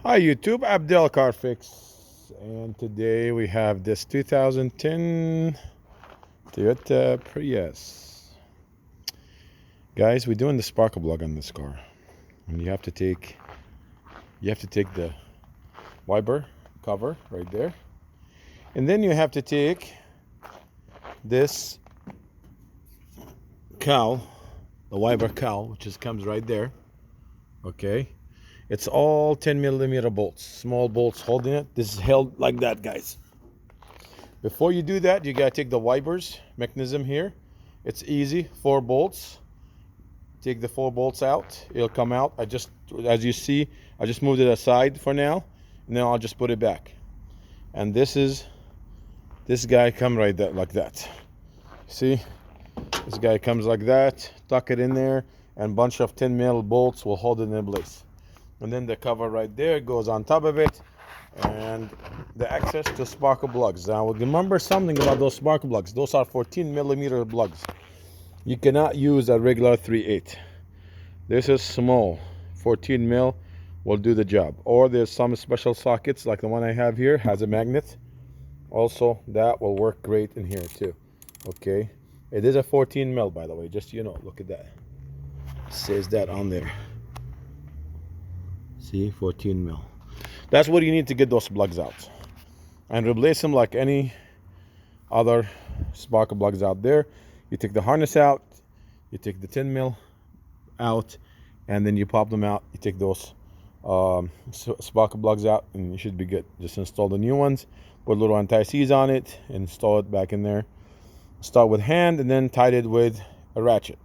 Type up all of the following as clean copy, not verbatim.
Hi YouTube, Abdel Car Fix, and today we have this 2010 Toyota Prius. Guys, we're doing the spark plug on this car, and you have to take the wiper cover right there, and then you have to take this cowl, the wiper cowl, which just comes right there. Okay. It's all 10mm bolts, small bolts holding it. This is held like that, guys. Before you do that, you gotta take the wipers mechanism here. It's easy, 4 bolts. Take the 4 bolts out, it'll come out. As you see, I just moved it aside for now, and then I'll just put it back. And this guy come right there like that. See, this guy comes like that. Tuck it in there, and a bunch of 10mm bolts will hold it in place. And then the cover right there goes on top of it, and the access to spark plugs. Now remember something about those spark plugs. Those are 14mm plugs. You cannot use a regular 3/8. This is small. 14mm will do the job. Or there's some special sockets like the one I have here, has a magnet. Also, that will work great in here too. Okay, it is a 14mm, by the way, just so you know. Look at that, it says that on there. See, 14mm. That's what you need to get those plugs out and replace them like any other spark plugs out there. You take the harness out, you take the 10mm out, and then you pop them out. You take those spark plugs out, and you should be good. Just install the new ones, put a little anti-seize on it, and install it back in there. Start with hand, and then tied it with a ratchet.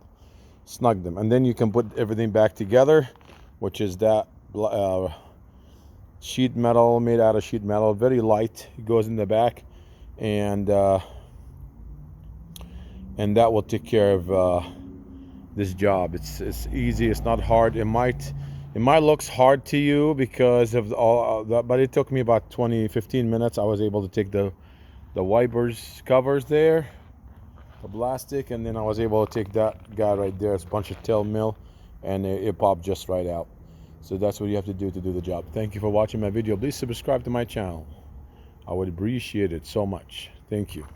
Snug them, and then you can put everything back together, which is that sheet metal, made out of sheet metal, very light. It goes in the back, and that will take care of this job. It's easy. It's not hard. It might look hard to you because of all that, but it took me about 15 minutes. I was able to take the wipers covers there, the plastic, and then I was able to take that guy right there. It's a bunch of tail mill, and it popped just right out. So that's what you have to do the job. Thank you for watching my video. Please subscribe to my channel. I would appreciate it so much. Thank you.